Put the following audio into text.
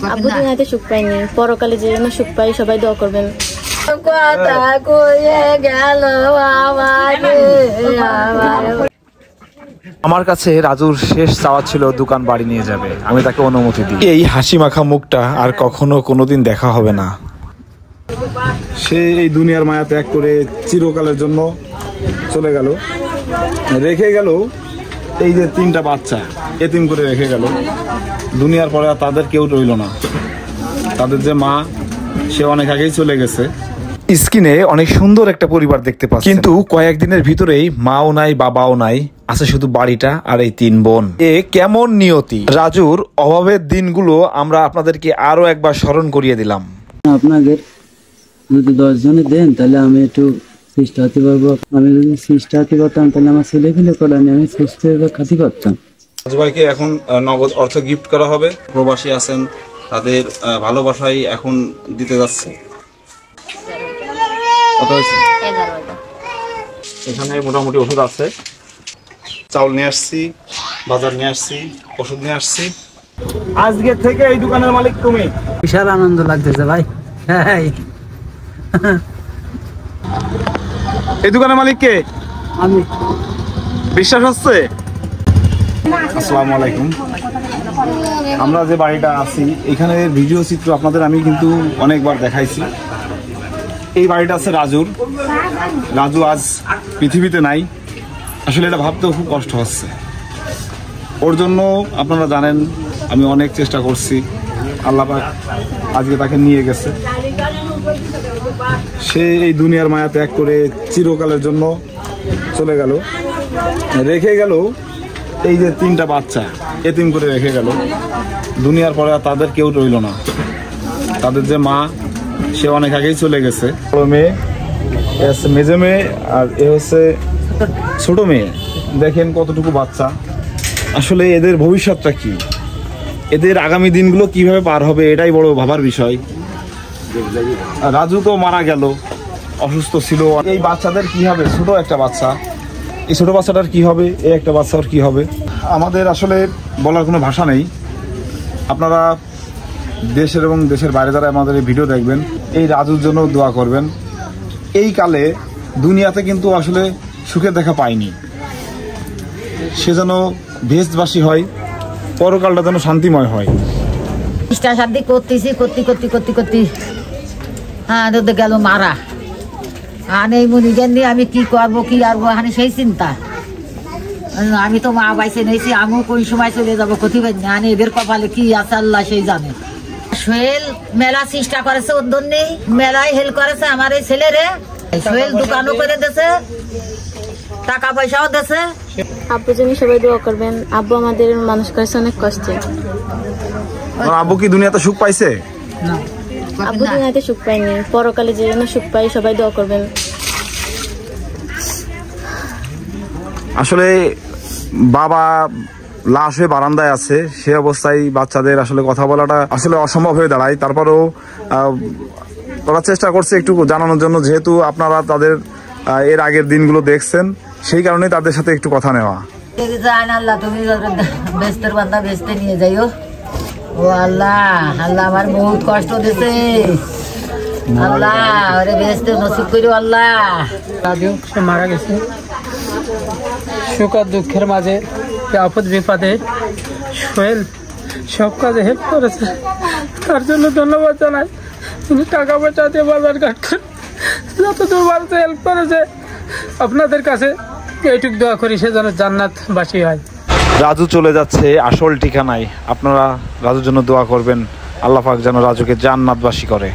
আব্বু দুনিয়াতে সুখ পাইনি, পরকালে যে যেন সুখ পাই, সবাই দোয়া করবেন। আমার কাছে রাজুর শেষ চাওয়া ছিল দোকান বাড়ি নিয়ে যাবে, আমি তাকে অনুমতি দিই। এই হাসি মাখা মুখটা আর কখনো কোনোদিন দেখা হবে না। সে এই দুনিয়ার মায়া ত্যাগ করে চিরকালের জন্য চলে গেল, রেখে গেল এই যে 3টা বাচ্চা এতিম করে রেখে গেল। দুনিয়ার পরে আর তাদের কেউ রইল না, তাদের যে মা সে অনেক আগেই চলে গেছে। স্ক্রিনে অনেক সুন্দর একটা পরিবার দেখতে পাচ্ছি, কিন্তু কয়েকদিনের ভিতরেই মাও নাই বাবাও নাই, আছে শুধু বাড়িটা আর এই 3 বোন। এ কেমন নিয়তি! রাজুর অভাবের দিনগুলো আমরা আপনাদেরকে আরো একবার স্মরণ করিয়ে দিলাম। আপনাদের যদি 10 জনে দেন তাহলে আমি একটু চেষ্টা হতে পারবো। আমি যদি চেষ্টা হতে পারতাম তাহলে আমার ছেলেপিলে করানি আমি চেষ্টা খাতি পারতাম। রাজু ভাইকে এখন নগদ অর্থ গিফট করা হবে। প্রবাসী আছেন, তাদের ভালোবাসাই এখন দিতে যাচ্ছে। কত হয়েছে? এখানে মোটামুটি ওষুধ আছে, চাউল নিয়ে আসছি, বাজার নিয়ে আসছি, ওষুধ নিয়ে আসছি। আজকে থেকে এই দোকানের মালিক তুমি। বিশাল আনন্দ লাগতেছে ভাই। এই দোকানের মালিক কে? আমি। বিশ্বাস হচ্ছে? আসসালামু আলাইকুম। আমরা যে বাড়িটা আছি এখানে ভিডিও চিত্র আপনাদের আমি কিন্তু অনেকবার দেখাইছি। এই বাড়িটা আছে রাজুর। রাজু আজ পৃথিবীতে নাই। আসলে এটা ভাবতেও খুব কষ্ট হচ্ছে। ওর জন্য আপনারা জানেন আমি অনেক চেষ্টা করছি, আল্লাহ পাক আজকে তাকে নিয়ে গেছে। সে এই দুনিয়ার মায়া ত্যাগ করে চিরকালের জন্য চলে গেল, রেখে গেল এই যে 3টা বাচ্চা এতিম করে রেখে গেল। দুনিয়ার পরে আর তাদের কেউ রইল না, তাদের যে মা সে অনেক আগেই চলে গেছে। বড় মেয়ে, মেজে মেয়ে, আর এ হচ্ছে ছোট মেয়ে। দেখেন কতটুকু বাচ্চা। আসলে এদের ভবিষ্যৎটা কি, এদের আগামী দিনগুলো কিভাবে পার হবে এটাই বড় ভাবার বিষয়। রাজু তো মারা গেল, অসুস্থ ছিল। এই বাচ্চাদের কি হবে? ছোট একটা বাচ্চা, এই ছোট বাচ্চাটার কি হবে? এই একটা বাচ্চার কি হবে? আমাদের আসলে বলার কোনো ভাষা নেই। আপনারা দেশের এবং দেশের বাইরে যারা আমাদের এই ভিডিও দেখবেন, এই রাজুর জন্য দোয়া করবেন। এই কালে দুনিয়াতে কিন্তু আসলে সুখের দেখা পায়নি, সে যেন বেহেশতবাসী হয়, পরকালটা যেন শান্তিময় হয়। শান্তি করতেছি করতে হ্যাঁ গেল মারা। আর এই মনিজন নিয়ে আমি কি করবো কি আর হানি সেই চিন্তা। আমি তো মা বাইসে নিয়েছি, আমিও কোন সময় চলে যাবো ক্ষতি পাই না। এদের কপালে কি আছে আল্লাহ সেই জানে। সোহেল মেলা চেষ্টা করেছে, ওর জন্যেই মেলায় হেল্প করেছে আমার এই ছেলেরে। সোহেল দোকানও করে দিয়েছে, টাকা পয়সাও দিয়েছে। আব্বুর জন্য সবাই দোয়া করবেন। আব্বু আমাদের মানুষ করেছে অনেক কষ্টে। আব্বু কি দুনিয়াতে সুখ পাইছে? না, আব্বু দুনিয়াতে সুখ পাইনি, পরকালে যে যেন সুখ পাই, সবাই দোয়া করবেন। আসলে বাবা লাশ হয়ে বারান্দায় আছে, সে অবস্থায় বাচ্চাদের আসলে কথা বলাটা আসলে অসম্ভব হয়ে দাঁড়ায়। তারপরেও ওরা চেষ্টা করছে একটু জানানোর জন্য, যেহেতু আপনারা তাদের এর আগের দিনগুলো দেখছেন, সেই কারণে তাদের সাথে একটু কথা নেওয়া। আল্লাহ তুমি বেস্তের বান্দা বেস্তে নিয়ে যাইও। ও আল্লাহ, আল্লাহ আমার বহুত কষ্ট দিছে। আল্লাহ ওরে বেস্তে নসিব করিও আল্লাহ। রাজু সে মারা গেছে। সুখ আর দুঃখের মাঝে, আপদ বিপদে সোহেল সব কাজে হেল্প করেছে, তার জন্য ধন্যবাদ জানাই। তিনি টাকা পয়সা দিয়ে বাজার ঘাট করে যতদূর পারছে হেল্প করেছে। আপনাদের কাছে এইটুক দোয়া করি সে যেন জান্নাতবাসী হয়। রাজু চলে যাচ্ছে আসল ঠিকানায়, আপনারা রাজুর জন্য দোয়া করবেন, আল্লাহ পাক যেন রাজুকে জান্নাতবাসী করে।